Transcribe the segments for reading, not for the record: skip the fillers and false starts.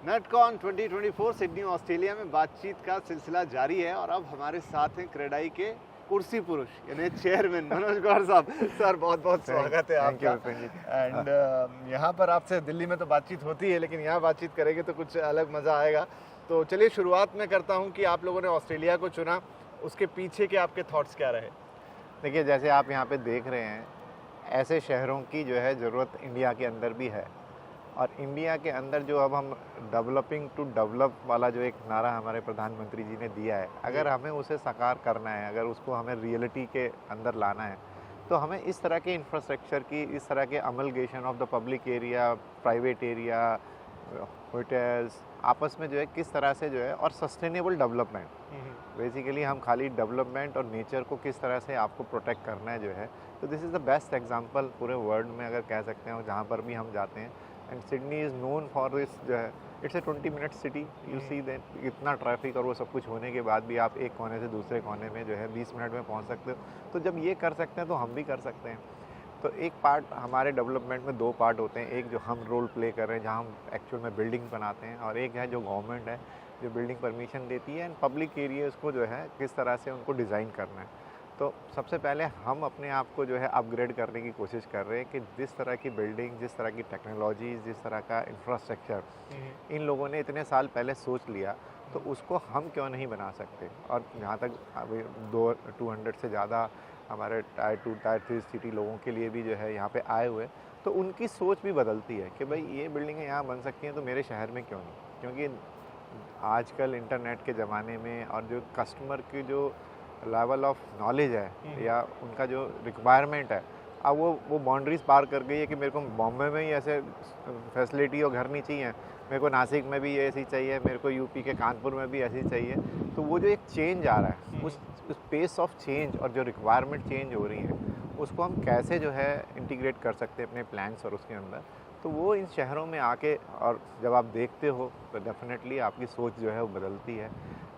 नेटकॉन 2024 Sydney Australia में बातचीत का सिलसिला जारी है और अब हमारे साथ हैं क्रेडाई के कुर्सी पुरुष यानी चेयरमैन मनोज गौर साहब। सर बहुत बहुत स्वागत है आपका। एंड यहाँ पर आपसे दिल्ली में तो बातचीत होती है लेकिन यहाँ बातचीत करेंगे तो कुछ अलग मज़ा आएगा। तो चलिए शुरुआत में करता हूँ कि आप लोगों ने ऑस्ट्रेलिया को चुना, उसके पीछे के आपके थॉट्स क्या रहे? देखिए, जैसे आप यहाँ पे देख रहे हैं, ऐसे शहरों की जो है ज़रूरत इंडिया के अंदर भी है। और इंडिया के अंदर जो अब हम डेवलपिंग टू डेवलप वाला जो एक नारा हमारे प्रधानमंत्री जी ने दिया है, अगर हमें उसे साकार करना है, अगर उसको हमें रियलिटी के अंदर लाना है, तो हमें इस तरह के इंफ्रास्ट्रक्चर की, इस तरह के amalgamation of the public area, private area, hotels आपस में जो है किस तरह से जो है, और सस्टेनेबल डेवलपमेंट, बेसिकली हम खाली डेवलपमेंट और नेचर को किस तरह से आपको प्रोटेक्ट करना है जो है। तो this is the best example पूरे वर्ल्ड में अगर कह सकते हैं, जहाँ पर भी हम जाते हैं। And Sydney is known for this जो है, it's a 20 minute city. You see that इतना ट्रैफिक और वो सब कुछ होने के बाद भी आप एक कोने से दूसरे कोने में जो है 20 मिनट में पहुंच सकते हो। तो जब ये कर सकते हैं तो हम भी कर सकते हैं। तो एक पार्ट हमारे डेवलपमेंट में, दो पार्ट होते हैं, एक जो हम रोल प्ले कर रहे हैं जहाँ हम एक्चुअल में बिल्डिंग बनाते हैं, और एक है जो गवर्नमेंट है जो बिल्डिंग परमिशन देती है एंड पब्लिक एरियाज़ को जो है किस तरह से उनको डिज़ाइन करना है। तो सबसे पहले हम अपने आप को जो है अपग्रेड करने की कोशिश कर रहे हैं कि जिस तरह की बिल्डिंग, जिस तरह की टेक्नोलॉजी, जिस तरह का इंफ्रास्ट्रक्चर इन लोगों ने इतने साल पहले सोच लिया, तो उसको हम क्यों नहीं बना सकते। और जहाँ तक अभी 200 से ज़्यादा हमारे टायर 2 टायर 3 सिटी लोगों के लिए भी जो है यहाँ पे आए हुए, तो उनकी सोच भी बदलती है कि भाई ये बिल्डिंगें यहाँ बन सकती हैं तो मेरे शहर में क्यों नहीं। क्योंकि आजकल इंटरनेट के ज़माने में और जो कस्टमर की जो लेवल ऑफ नॉलेज है या उनका जो रिक्वायरमेंट है, अब वो बाउंड्रीज पार कर गई है कि मेरे को बॉम्बे में ही ऐसे फैसिलिटी और घर नहीं चाहिए, मेरे को नासिक में भी ऐसी चाहिए, मेरे को यूपी के कानपुर में भी ऐसी चाहिए। तो वो जो एक चेंज आ रहा है, उस पेस ऑफ चेंज और जो रिक्वायरमेंट चेंज हो रही है, उसको हम कैसे जो है इंटीग्रेट कर सकते हैं अपने प्लान्स और उसके अंदर। तो वो इन शहरों में आके, और जब आप देखते हो तो डेफिनेटली आपकी सोच जो है वो बदलती है।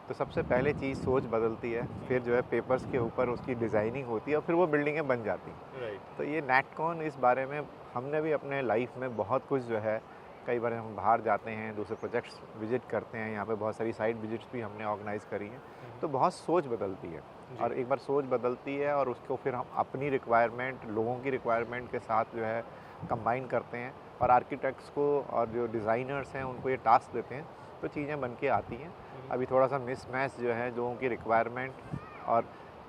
तो सबसे पहले चीज़ सोच बदलती है, फिर जो है पेपर्स के ऊपर उसकी डिज़ाइनिंग होती है और फिर वो बिल्डिंगें बन जाती हैं। तो ये नेटकॉन, इस बारे में हमने भी अपने लाइफ में बहुत कुछ जो है, कई बार हम बाहर जाते हैं, दूसरे प्रोजेक्ट्स विजिट करते हैं, यहाँ पे बहुत सारी साइट विजिट्स भी हमने ऑर्गेनाइज़ करी हैं। तो बहुत सोच बदलती है, और एक बार सोच बदलती है और उसको फिर हम अपनी रिक्वायरमेंट, लोगों की रिक्वायरमेंट के साथ जो है कंबाइन करते हैं, और आर्किटेक्ट्स को और जो डिज़ाइनर्स हैं उनको ये टास्क देते हैं, तो चीज़ें बन के आती हैं। अभी थोड़ा सा मिसमैच जो है लोगों की रिक्वायरमेंट और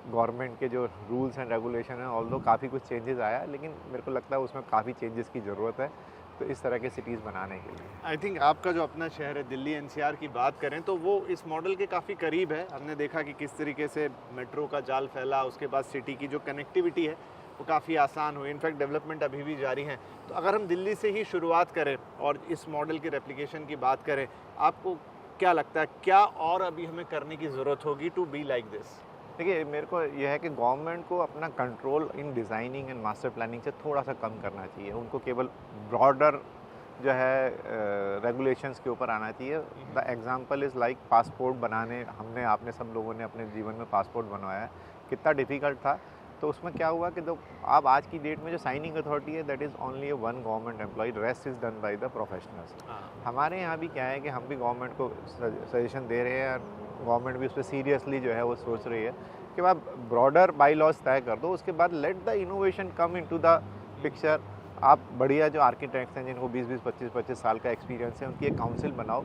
गवर्नमेंट के जो रूल्स एंड रेगुलेशन हैं, ऑल्दो काफ़ी कुछ चेंजेस आया, लेकिन मेरे को लगता है उसमें काफ़ी चेंजेस की ज़रूरत है तो इस तरह के सिटीज़ बनाने के लिए। आई थिंक आपका जो अपना शहर है दिल्ली एनसीआर की बात करें तो वो इस मॉडल के काफ़ी करीब है। हमने देखा कि किस तरीके से मेट्रो का जाल फैला, उसके बाद सिटी की जो कनेक्टिविटी है वो काफ़ी आसान हुई। इनफैक्ट डेवलपमेंट अभी भी जारी है। तो अगर हम दिल्ली से ही शुरुआत करें और इस मॉडल की रेप्लिकेशन की बात करें, आपको क्या लगता है क्या और अभी हमें करने की ज़रूरत होगी टू बी लाइक दिस? देखिए, मेरे को यह है कि गवर्नमेंट को अपना control in designing and master planning से थोड़ा सा कम करना चाहिए। उनको केवल ब्रॉडर जो है रेगुलेशंस के ऊपर आना चाहिए। The example is like passport बनाने, हमने आपने सब लोगों ने अपने जीवन में पासपोर्ट बनवाया है, कितना डिफ़िकल्ट था। तो उसमें क्या हुआ कि जो आप आज की डेट में जो साइनिंग अथॉरिटी है, that is only one government employ, rest is done by the professionals. हमारे यहाँ भी क्या है कि हम भी गवर्नमेंट को सजेशन दे रहे हैं, और गवर्नमेंट भी उस पर सीरियसली जो है वो सोच रही है कि आप ब्रॉडर बाई लॉज तय कर दो, उसके बाद let the innovation come into the picture. आप बढ़िया जो आर्किटेक्ट्स हैं जिनको 20-20, 25-25 साल का एक्सपीरियंस है, उनकी एक काउंसिल बनाओ।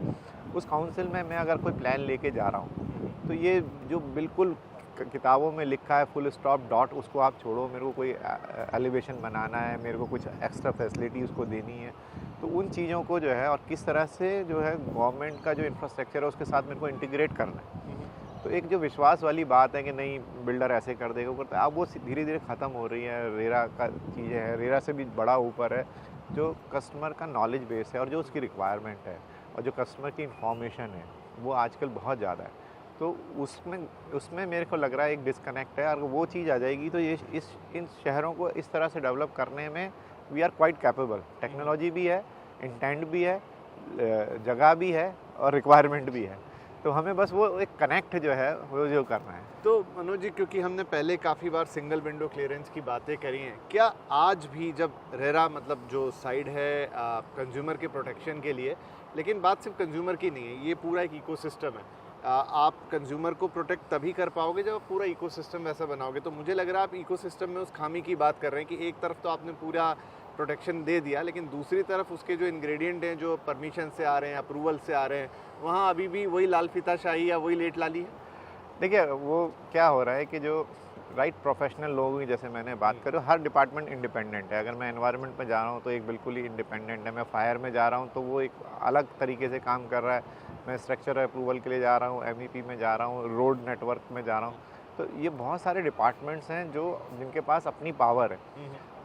उस काउंसिल में मैं अगर कोई प्लान लेके जा रहा हूँ, तो ये जो बिल्कुल किताबों में लिखा है फुल स्टॉप डॉट, उसको आप छोड़ो। मेरे को कोई एलिवेशन बनाना है, मेरे को कुछ एक्स्ट्रा फैसिलिटी उसको देनी है, तो उन चीज़ों को जो है, और किस तरह से जो है गवर्नमेंट का जो इंफ्रास्ट्रक्चर है उसके साथ मेरे को इंटीग्रेट करना है। तो एक जो विश्वास वाली बात है कि नहीं बिल्डर ऐसे कर देगा, करता है, अब वो धीरे धीरे ख़त्म हो रही है। रेरा का चीज़ें हैं, रेरा से भी बड़ा ऊपर है जो कस्टमर का नॉलेज बेस है और जो उसकी रिक्वायरमेंट है और जो कस्टमर की इंफॉर्मेशन है, वो आजकल बहुत ज़्यादा है। तो उसमें मेरे को लग रहा है एक डिस्कनेक्ट है। अगर वो चीज़ आ जाएगी तो ये इन शहरों को इस तरह से डेवलप करने में we are quite capable. Technology भी है, इंटेंट भी है, जगह भी है और रिक्वायरमेंट भी है। तो हमें बस वो एक कनेक्ट जो है वो जो करना है। तो मनोज जी, क्योंकि हमने पहले काफ़ी बार सिंगल विंडो क्लियरेंस की बातें करी हैं, क्या आज भी जब रेरा मतलब जो साइड है कंज्यूमर के प्रोटेक्शन के लिए, लेकिन बात सिर्फ कंज्यूमर की नहीं है, ये पूरा एक इकोसिस्टम है। आप कंज्यूमर को प्रोटेक्ट तभी कर पाओगे जब आप पूरा इकोसिस्टम वैसा बनाओगे। तो मुझे लग रहा है आप इकोसिस्टम में उस खामी की बात कर रहे हैं कि एक तरफ तो आपने पूरा प्रोटेक्शन दे दिया, लेकिन दूसरी तरफ उसके जो इंग्रेडिएंट हैं, जो परमिशन से आ रहे हैं, अप्रूवल से आ रहे हैं, वहाँ अभी भी वही लाल फीताशाही या वही लेट लाली है। देखिए वो क्या हो रहा है कि जो राइट प्रोफेशनल लोग हैं, जैसे मैंने बात करूँ, हर डिपार्टमेंट इंडिपेंडेंट है। अगर मैं एनवायरनमेंट में जा रहा हूँ तो एक बिल्कुल ही इंडिपेंडेंट है, मैं फायर में जा रहा हूँ तो वो एक अलग तरीके से काम कर रहा है, मैं स्ट्रक्चर अप्रूवल के लिए जा रहा हूँ, MEP में जा रहा हूँ, रोड नेटवर्क में जा रहा हूँ। तो ये बहुत सारे डिपार्टमेंट्स हैं जो जिनके पास अपनी पावर है,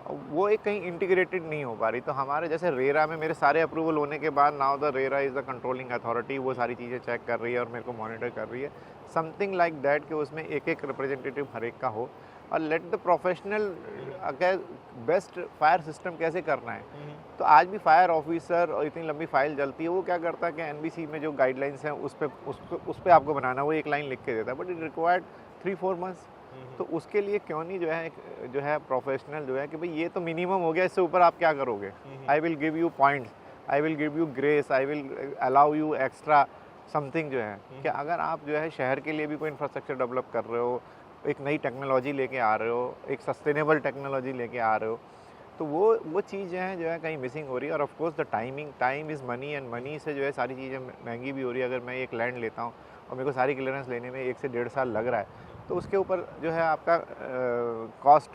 वो एक कहीं इंटीग्रेटेड नहीं हो पा रही। तो हमारे जैसे रेरा में मेरे सारे अप्रूवल होने के बाद now the RERA is the controlling authority, वो सारी चीज़ें चेक कर रही है और मेरे को मॉनिटर कर रही है, समथिंग लाइक दैट, कि उसमें एक एक रिप्रेजेंटेटिव हर एक का हो, और लेट द प्रोफेशनल अगर बेस्ट फायर सिस्टम कैसे करना है। तो आज भी फायर ऑफिसर और इतनी लंबी फाइल जलती है, वो क्या करता है कि NBC में जो गाइडलाइंस हैं उस पे आपको बनाना, वो एक लाइन लिख के देता है, बट इट रिक्वायर्ड 3-4 मंथ्स। तो उसके लिए क्यों नहीं जो है प्रोफेशनल जो है कि भाई ये तो मिनिमम हो गया, इससे ऊपर आप क्या करोगे। I will give you points, I will give you grace, I will allow you extra something जो है कि अगर आप जो है शहर के लिए भी कोई इंफ्रास्ट्रक्चर डेवलप कर रहे हो, एक नई टेक्नोलॉजी लेके आ रहे हो, एक सस्टेनेबल टेक्नोलॉजी लेके आ रहे हो, तो वो चीज़ जो है कहीं मिसिंग हो रही है। और of course the time is money, and money से जो है सारी चीज़ें महंगी भी हो रही है। अगर मैं एक लैंड लेता हूँ और मेरे को सारी क्लियरेंस लेने में 1 से 1.5 साल लग रहा है, तो उसके ऊपर जो है आपका कॉस्ट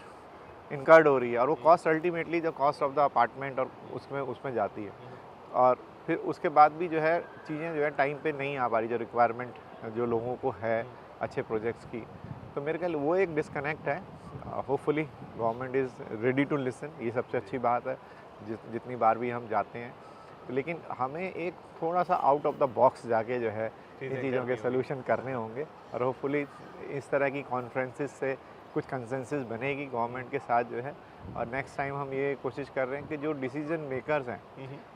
इनकर्ड हो रही है, और वो cost ultimately the cost of the apartment और उसमें जाती है। और फिर उसके बाद भी जो है चीज़ें जो है टाइम पे नहीं आ पा रही, जो रिक्वायरमेंट जो लोगों को है अच्छे प्रोजेक्ट्स की। तो मेरे ख्याल वो एक डिस्कनेक्ट है। Hopefully government is ready to listen, ये सबसे अच्छी बात है जितनी बार भी हम जाते हैं। लेकिन हमें एक थोड़ा सा आउट ऑफ द बॉक्स जाके जो है इन चीज़ों के सोल्यूशन करने होंगे, और होपफुली इस तरह की कॉन्फ्रेंसेस से कुछ कंसेंसस बनेगी गवर्नमेंट के साथ जो है। और नेक्स्ट टाइम हम ये कोशिश कर रहे हैं कि जो डिसीजन मेकर्स हैं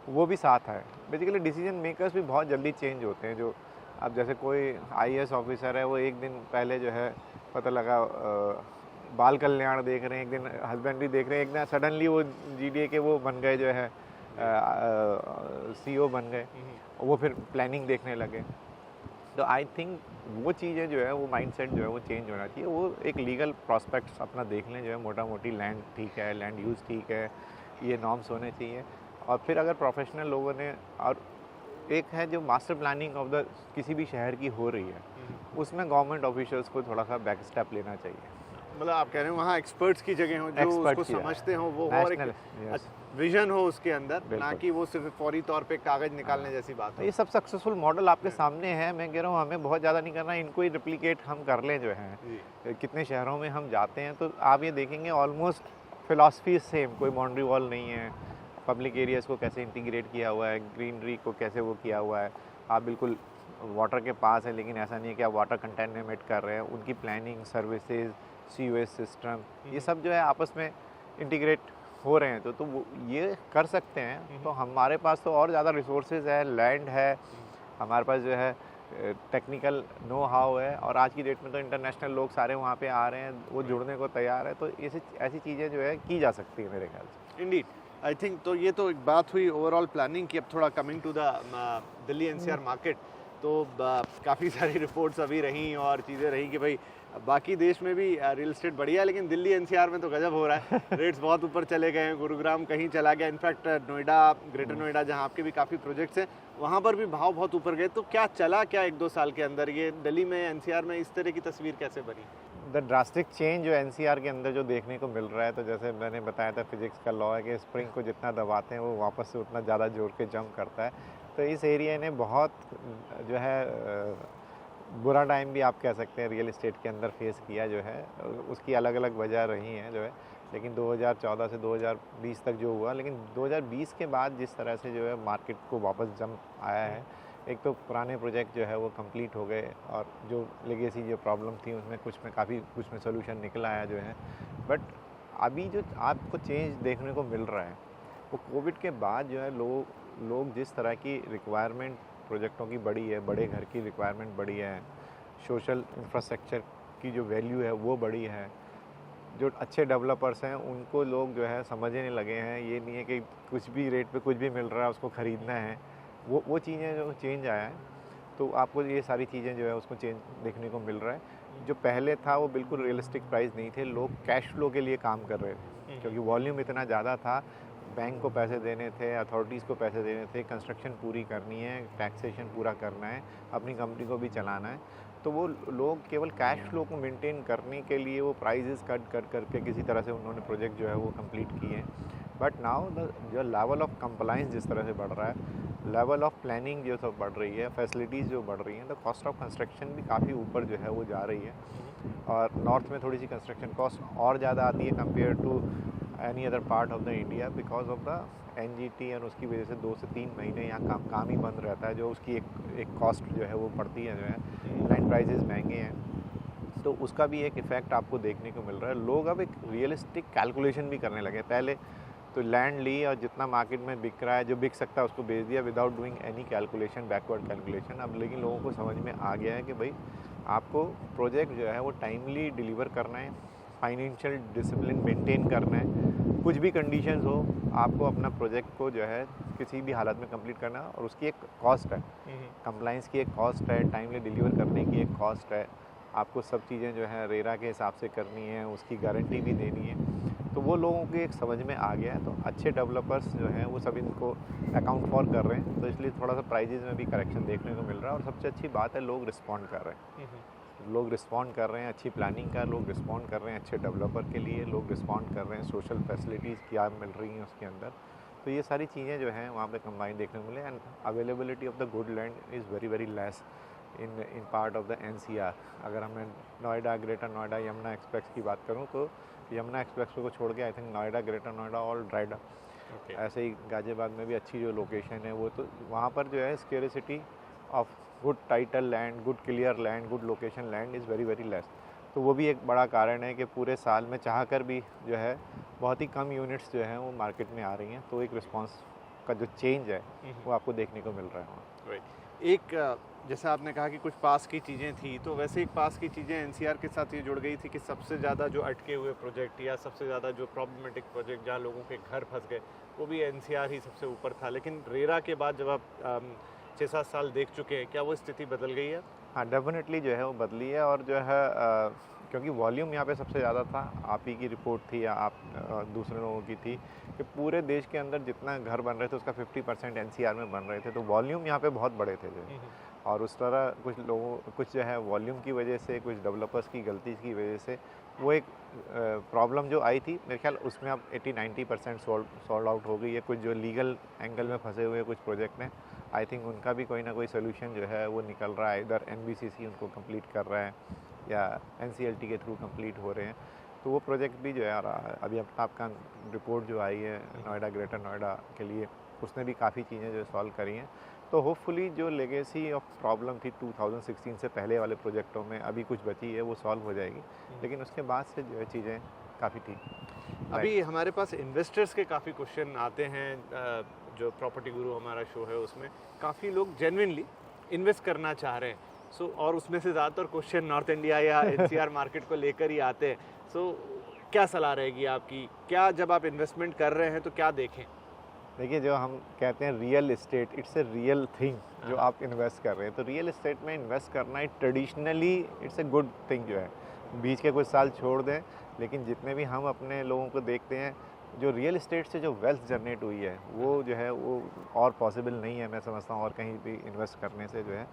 वो भी साथ आए। बेसिकली डिसीजन मेकर्स भी बहुत जल्दी चेंज होते हैं। जो अब जैसे कोई IAS ऑफिसर है, वो एक दिन पहले जो है पता लगा बाल कल्याण देख रहे हैं, एक दिन हस्बेंड्री देख रहे हैं, एक दिन सडनली वो GDA के वो बन गए, जो है CEO बन गए, वो फिर प्लानिंग देखने लगे। तो आई थिंक वो चीज़ें जो है, वो माइंडसेट जो है वो चेंज होना चाहिए। वो एक लीगल प्रॉस्पेक्ट्स अपना देख लें, जो है मोटा मोटी लैंड ठीक है, लैंड यूज़ ठीक है, ये नॉर्म्स होने चाहिए। और फिर अगर प्रोफेशनल लोगों ने, और एक है जो मास्टर प्लानिंग ऑफ द किसी भी शहर की हो रही है, उसमें गवर्नमेंट ऑफिशियल्स को थोड़ा सा बैक स्टेप लेना चाहिए। मतलब आप कह रहे हो वहाँ एक्सपर्ट्स की जगह हो, जो उसको समझते हो, वो और एक विजन हो उसके अंदर, ना कि वो सिर्फ फौरी तौर पे कागज निकालने जैसी बात है। ये सब सक्सेसफुल मॉडल आपके सामने है। मैं कह रहा हूँ हमें बहुत ज़्यादा नहीं करना, इनको ही रिप्लिकेट हम कर लें जो है। कितने शहरों में हम जाते हैं तो आप ये देखेंगे ऑलमोस्ट फिलॉसफी सेम, कोई बाउंड्री वॉल नहीं है, पब्लिक एरियाज़ को कैसे इंटीग्रेट किया हुआ है, ग्रीनरी को कैसे वो किया हुआ है, आप बिल्कुल वाटर के पास है, लेकिन ऐसा नहीं है कि आप वाटर कंटेमिनेट कर रहे हैं। उनकी प्लानिंग, सर्विसेज, सीवेज सिस्टम, ये सब जो है आपस में इंटीग्रेट हो रहे हैं। तो वो ये कर सकते हैं। तो हमारे पास तो और ज़्यादा रिसोर्सेज है, लैंड है, हमारे पास जो है टेक्निकल नो हाउ है, और आज की डेट में तो इंटरनेशनल लोग सारे वहाँ पे आ रहे हैं, वो जुड़ने को तैयार है। तो ऐसी चीज़ें जो है की जा सकती है मेरे ख्याल से। Indeed, I think. तो ये तो एक बात हुई ओवरऑल प्लानिंग की। अब थोड़ा coming to the Delhi NCR market, तो काफ़ी सारी रिपोर्ट्स अभी रहीं और चीज़ें रहीं कि भाई बाकी देश में भी रियल एस्टेट बढ़िया है, लेकिन दिल्ली NCR में तो गजब हो रहा है। रेट्स बहुत ऊपर चले गए हैं, गुरुग्राम कहीं चला गया, इनफैक्ट नोएडा, ग्रेटर नोएडा जहां आपके भी काफ़ी प्रोजेक्ट्स हैं, वहां पर भी भाव बहुत ऊपर गए। तो क्या चला क्या 1-2 साल के अंदर ये दिल्ली में, NCR में इस तरह की तस्वीर कैसे बनी? द ड्रास्टिक चेंज जो NCR के अंदर जो देखने को मिल रहा है, तो जैसे मैंने बताया था, फिजिक्स का लॉ है कि स्प्रिंग को जितना दबाते हैं वो वापस से उतना ज़्यादा जोर के जंप करता है। तो इस एरिया ने बहुत जो है बुरा टाइम भी आप कह सकते हैं रियल एस्टेट के अंदर फेस किया जो है। उसकी अलग अलग वजह रही हैं जो है, लेकिन 2014 से 2020 तक जो हुआ, लेकिन 2020 के बाद जिस तरह से जो है मार्केट को वापस जंप आया है, एक तो पुराने प्रोजेक्ट जो है वो कंप्लीट हो गए, और जो लेगेसी जो प्रॉब्लम थी उसमें कुछ में सोल्यूशन निकला आया जो है। बट अभी जो आपको चेंज देखने को मिल रहा है, वो कोविड के बाद जो है लोग जिस तरह की रिक्वायरमेंट प्रोजेक्टों की बढ़ी है, बड़े घर की रिक्वायरमेंट बढ़ी है, सोशल इंफ्रास्ट्रक्चर की जो वैल्यू है वो बढ़ी है, जो अच्छे डेवलपर्स हैं उनको लोग जो है समझने लगे हैं। ये नहीं है कि कुछ भी रेट पे कुछ भी मिल रहा है उसको ख़रीदना है। वो चीज़ें जो चेंज आया है, तो आपको ये सारी चीज़ें जो है उसको चेंज देखने को मिल रहा है। जो पहले था वो बिल्कुल रियलिस्टिक प्राइस नहीं थे, लोग कैश फ्लो के लिए काम कर रहे थे क्योंकि वॉल्यूम इतना ज़्यादा था, बैंक को पैसे देने थे, अथॉरिटीज़ को पैसे देने थे, कंस्ट्रक्शन पूरी करनी है, टैक्सेशन पूरा करना है, अपनी कंपनी को भी चलाना है, तो वो लोग केवल कैश फ्लो को मेंटेन करने के लिए वो प्राइजेस कट करके किसी तरह से उन्होंने प्रोजेक्ट जो है वो कंप्लीट किए हैं। बट नाउ जो लेवल ऑफ कंप्लाइंस जिस तरह से बढ़ रहा है, लेवल ऑफ प्लानिंग जो सब बढ़ रही है, फैसिलिटीज़ जो बढ़ रही हैं, तो कॉस्ट ऑफ कंस्ट्रक्शन भी काफ़ी ऊपर जो है वो जा रही है। और नॉर्थ में थोड़ी सी कंस्ट्रक्शन कॉस्ट और ज़्यादा आती है compare to any other part of the India because of the NGT, और उसकी वजह से 2 से 3 महीने यहाँ काम ही बंद रहता है, जो उसकी एक कॉस्ट जो है वो पड़ती है, जो है लैंड प्राइजेस महंगे हैं, तो उसका भी एक इफ़ेक्ट आपको देखने को मिल रहा है। लोग अब एक रियलिस्टिक कैलकुलेशन भी करने लगे। पहले तो लैंड ली और जितना मार्केट में बिक रहा है, जो बिक सकता है उसको बेच दिया without doing any calculation, backward calculation. अब लेकिन लोगों को समझ में आ गया है कि भाई आपको प्रोजेक्ट जो है वो टाइमली डिलीवर करना है, फाइनेंशियल डिसिप्लिन मेंटेन करना है, कुछ भी कंडीशंस हो आपको अपना प्रोजेक्ट को जो है किसी भी हालत में कंप्लीट करना है, और उसकी एक कॉस्ट है, कंप्लाइंस की एक कॉस्ट है, टाइमली डिलीवर करने की एक कॉस्ट है, आपको सब चीज़ें जो है रेरा के हिसाब से करनी है, उसकी गारंटी भी देनी है। तो वो लोगों के एक समझ में आ गया है, तो अच्छे डेवलपर्स जो हैं वो सब इनको अकाउंट फॉर कर रहे हैं, तो इसलिए थोड़ा सा प्राइजेज में भी करेक्शन देखने को मिल रहा है। और सबसे अच्छी बात है लोग रिस्पॉन्ड कर रहे हैं, लोग रिस्पॉन्ड कर रहे हैं अच्छी प्लानिंग का, लोग रिस्पॉन्ड कर रहे हैं अच्छे डेवलपर के लिए, लोग रिस्पॉन्ड कर रहे हैं सोशल फैसिलिटीज़ क्या मिल रही हैं उसके अंदर। तो ये सारी चीज़ें जो हैं वहाँ पे कंबाइन देखने को मिले। And availability of the good land is very very less in part of the NCR। अगर हमें नोएडा, ग्रेटर नोएडा, यमुना एक्सप्रेस की बात करूँ तो यमुना एक्सप्रेस को छोड़ के I think Noida, greater Noida all dried up. ऐसे ही गाजियाबाद में भी अच्छी जो लोकेशन है वो, तो वहाँ पर जो है scarcity of good title land, good clear land, good location land is very very less. तो वो भी एक बड़ा कारण है कि पूरे साल में चाह कर भी जो है बहुत ही कम यूनिट्स जो हैं वो मार्केट में आ रही हैं, तो एक रिस्पॉन्स का जो चेंज है वो आपको देखने को मिल रहा है वहाँ। एक जैसा आपने कहा कि कुछ पास की चीज़ें थी, तो वैसे एक पास की चीज़ें NCR के साथ ये जुड़ गई थी कि सबसे ज़्यादा जो अटके हुए प्रोजेक्ट या सबसे ज़्यादा जो प्रॉब्लमेटिक प्रोजेक्ट जहाँ लोगों के घर फंस गए, वो भी NCR ही सबसे ऊपर था। लेकिन रेरा के बाद जब आप 6-7 साल देख चुके हैं, क्या वो स्थिति बदल गई है? हाँ, डेफिनेटली जो है वो बदली है। और जो है क्योंकि वॉल्यूम यहाँ पे सबसे ज़्यादा था, आप ही की रिपोर्ट थी या आप दूसरे लोगों की थी कि पूरे देश के अंदर जितना घर बन रहे थे उसका 50% NCR में बन रहे थे, तो वॉल्यूम यहाँ पे बहुत बड़े थे जो है। और उस तरह कुछ जो है वॉल्यूम की वजह से, कुछ डेवलपर्स की गलती की वजह से वो एक प्रॉब्लम जो आई थी, मेरे ख्याल उसमें अब 80-90% सॉल्व आउट हो गई है। कुछ जो लीगल एंगल में फंसे हुए कुछ प्रोजेक्ट हैं, आई थिंक उनका भी कोई ना कोई सोल्यूशन जो है वो निकल रहा है, इधर NBCC उनको कंप्लीट कर रहा है या NCLT के थ्रू कंप्लीट हो रहे हैं। तो वो प्रोजेक्ट भी जो है अभी आपका रिपोर्ट जो आई है नोएडा, ग्रेटर नोएडा के लिए, उसने भी काफ़ी चीज़ें जो सॉल्व करी हैं। तो होपफुली जो लेगेसी ऑफ प्रॉब्लम थी 2016 से पहले वाले प्रोजेक्टों में अभी कुछ बची है वो सॉल्व हो जाएगी, लेकिन उसके बाद से जो है चीज़ें काफ़ी ठीक। अभी हमारे पास इन्वेस्टर्स के काफ़ी क्वेश्चन आते हैं, जो प्रॉपर्टी गुरु हमारा शो है उसमें काफ़ी लोग जेन्युइनली इन्वेस्ट करना चाह रहे हैं। और उसमें से ज़्यादातर क्वेश्चन नॉर्थ इंडिया या NCR मार्केट को लेकर ही आते हैं। क्या सलाह रहेगी आपकी? क्या जब आप इन्वेस्टमेंट कर रहे हैं तो क्या देखें? देखिए, जो हम कहते हैं real estate, it's a real thing जो आप इन्वेस्ट कर रहे हैं। तो रियल इस्टेट में इन्वेस्ट करना है traditionally it's a good thing जो है। बीच के कुछ साल छोड़ दें, लेकिन जितने भी हम अपने लोगों को देखते हैं, जो रियल इस्टेट से जो वेल्थ जनरेट हुई है वो जो है वो और पॉसिबल नहीं है, मैं समझता हूँ, और कहीं भी इन्वेस्ट करने से जो है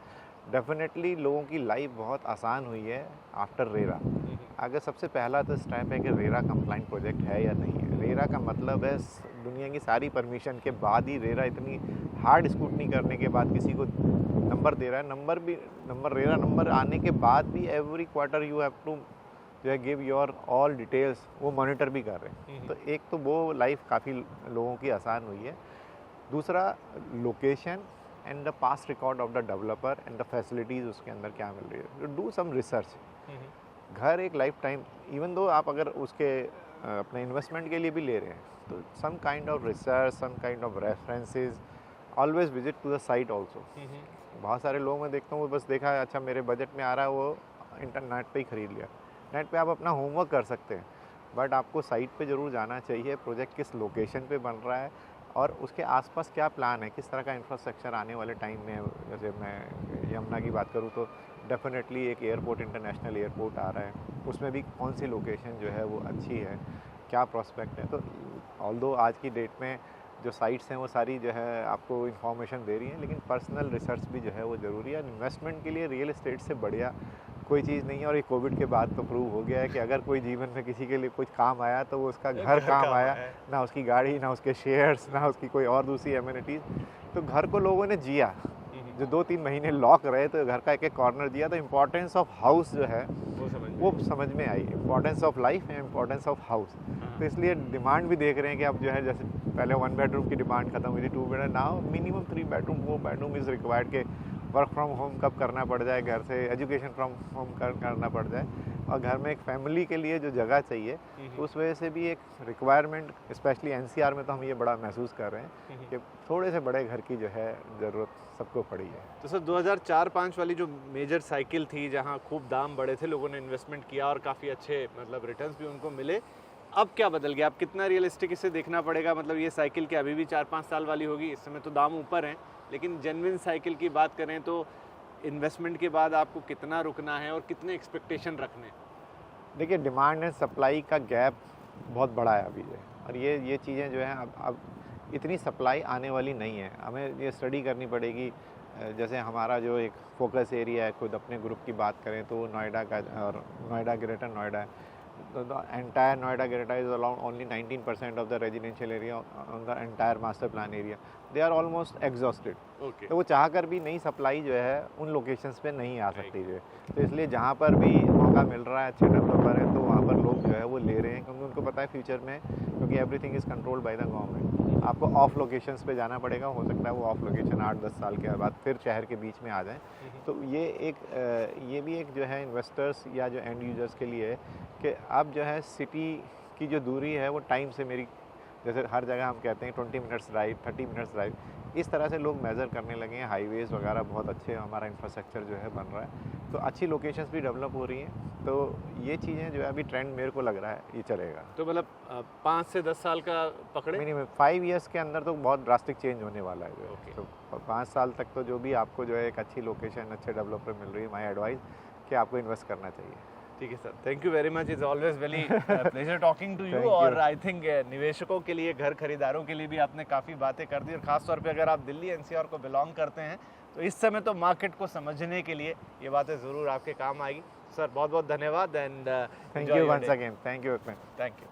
डेफिनेटली लोगों की लाइफ बहुत आसान हुई है आफ्टर रेरा। अगर सबसे पहला तो स्टेप है कि रेरा कंप्लाइंट प्रोजेक्ट है या नहीं है। रेरा का मतलब है दुनिया की सारी परमिशन के बाद ही रेरा इतनी हार्ड स्क्रूटनी करने के बाद किसी को नंबर दे रहा है। रेरा नंबर आने के बाद भी every quarter you have to जो है गिव योर ऑल डिटेल्स, वो मॉनिटर भी कर रहे हैं। तो एक तो वो लाइफ काफ़ी लोगों की आसान हुई है। दूसरा, location and the past record of the developer and the facilities उसके अंदर क्या मिल रही है। Do some research. घर एक लाइफ टाइम, इवन दो आप अगर उसके अपने इन्वेस्टमेंट के लिए भी ले रहे हैं, तो some kind of research, some kind of references, always visit to the site also. बहुत सारे लोग मैं देखता हूँ वो बस देखा है, अच्छा मेरे बजट में आ रहा है, वो इंटरनेट पे ही ख़रीद लिया। नेट पे आप अपना होमवर्क कर सकते हैं, बट आपको साइट पे ज़रूर जाना चाहिए, प्रोजेक्ट किस लोकेशन पे बन रहा है और उसके आसपास क्या प्लान है, किस तरह का इंफ्रास्ट्रक्चर आने वाले टाइम में। जैसे मैं यमुना की बात करूँ तो डेफिनेटली एक एयरपोर्ट, इंटरनेशनल एयरपोर्ट आ रहा है, उसमें भी कौन सी लोकेशन जो है वो अच्छी है, क्या प्रॉस्पेक्ट है। तो ऑल्दो आज की डेट में जो साइट्स हैं वो सारी जो है आपको इन्फॉर्मेशन दे रही हैं, लेकिन पर्सनल रिसर्च भी जो है वो ज़रूरी है। इन्वेस्टमेंट के लिए रियल एस्टेट से बढ़िया कोई चीज़ नहीं है। और ये कोविड के बाद तो प्रूव हो गया है कि अगर कोई जीवन में किसी के लिए कुछ काम आया तो वो उसका घर काम आया, ना उसकी गाड़ी, ना उसके शेयर्स, ना उसकी कोई और दूसरी एमिनिटीज़। तो घर को लोगों ने जिया, जो 2-3 महीने लॉक रहे तो घर का एक एक कॉर्नर दिया। तो इम्पोर्टेंस ऑफ हाउस जो है वो समझ में आई, importance of life and importance of house. तो इसलिए डिमांड भी देख रहे हैं कि अब जो है, जैसे पहले 1 बेडरूम की डिमांड खत्म हुई थी, 2 bedroom, now minimum 3 bedroom 4 bedroom is required के वर्क फ्रॉम होम कब करना पड़ जाए, घर से एजुकेशन फ्रॉम होम करना पड़ जाए, और घर में एक फैमिली के लिए जो जगह चाहिए, तो उस वजह से भी एक रिक्वायरमेंट, स्पेशली एनसीआर में तो हम ये बड़ा महसूस कर रहे हैं कि थोड़े से बड़े घर की जो है ज़रूरत सबको पड़ी है। तो सर 2004-5 वाली जो मेजर साइकिल थी, जहाँ खूब दाम बढ़े थे, लोगों ने इन्वेस्टमेंट किया और काफ़ी अच्छे मतलब रिटर्न्स भी उनको मिले, अब क्या बदल गया? अब कितना रियलिस्टिक इसे देखना पड़ेगा? मतलब ये साइकिल क्या अभी भी 4-5 साल वाली होगी? इस समय तो दाम ऊपर हैं, लेकिन जेन्युइन साइकिल की बात करें तो इन्वेस्टमेंट के बाद आपको कितना रुकना है और कितने एक्सपेक्टेशन रखने हैं? देखिए, डिमांड एंड सप्लाई का गैप बहुत बड़ा है अभी जो है, और ये चीज़ें जो हैं अब इतनी सप्लाई आने वाली नहीं है। हमें ये स्टडी करनी पड़ेगी। जैसे हमारा जो एक फोकस एरिया है, खुद अपने ग्रुप की बात करें तो नोएडा का, और नोएडा, ग्रेटर नोएडा है। The entire Noida Greater is around only 19% of the residential area on the entire master plan area. They are almost exhausted. Okay. तो वो चाह कर भी नई सप्लाई जो है उन लोकेशंस पे नहीं आ सकती जो है। तो इसलिए जहाँ पर भी मौका मिल रहा है, अच्छे डेवलपर हैं, तो वहाँ पर लोग जो है वो ले रहे हैं, क्योंकि उनको पता है फ्यूचर में, क्योंकि everything is controlled by the government. आपको ऑफ लोकेशंस पे जाना पड़ेगा, हो सकता है वो ऑफ लोकेशन 8-10 साल के बाद फिर शहर के बीच में आ जाए। तो ये भी एक जो है इन्वेस्टर्स या जो एंड यूजर्स के लिए कि अब जो है सिटी की जो दूरी है वो टाइम से, मेरी जैसे हर जगह हम कहते हैं 20 मिनट्स ड्राइव, 30 मिनट्स ड्राइव, इस तरह से लोग मेज़र करने लगे हैं। हाईवेज़ वगैरह बहुत अच्छे, हमारा इंफ्रास्ट्रक्चर जो है बन रहा है, तो अच्छी लोकेशंस भी डेवलप हो रही हैं। तो ये चीज़ें जो है अभी ट्रेंड मेरे को लग रहा है ये चलेगा। तो मतलब 5 से 10 साल का पकड़े? मिनिमम 5 ईयर्स के अंदर तो बहुत ड्रास्टिक चेंज होने वाला है जो है। तो 5 साल तक तो जो भी आपको जो है एक अच्छी लोकेशन, अच्छे डेवलपर मिल रही है, माई एडवाइस कि आपको इन्वेस्ट करना चाहिए। ठीक है sir, thank you very much, is always very pleasure talking to you. और आई थिंक निवेशकों के लिए, घर खरीदारों के लिए भी आपने काफ़ी बातें कर दी, और ख़ासतौर पे अगर आप दिल्ली एनसीआर को बिलोंग करते हैं तो इस समय तो मार्केट को समझने के लिए ये बातें ज़रूर आपके काम आएगी। सर बहुत बहुत धन्यवाद and thank you once again, thank you. Thank you.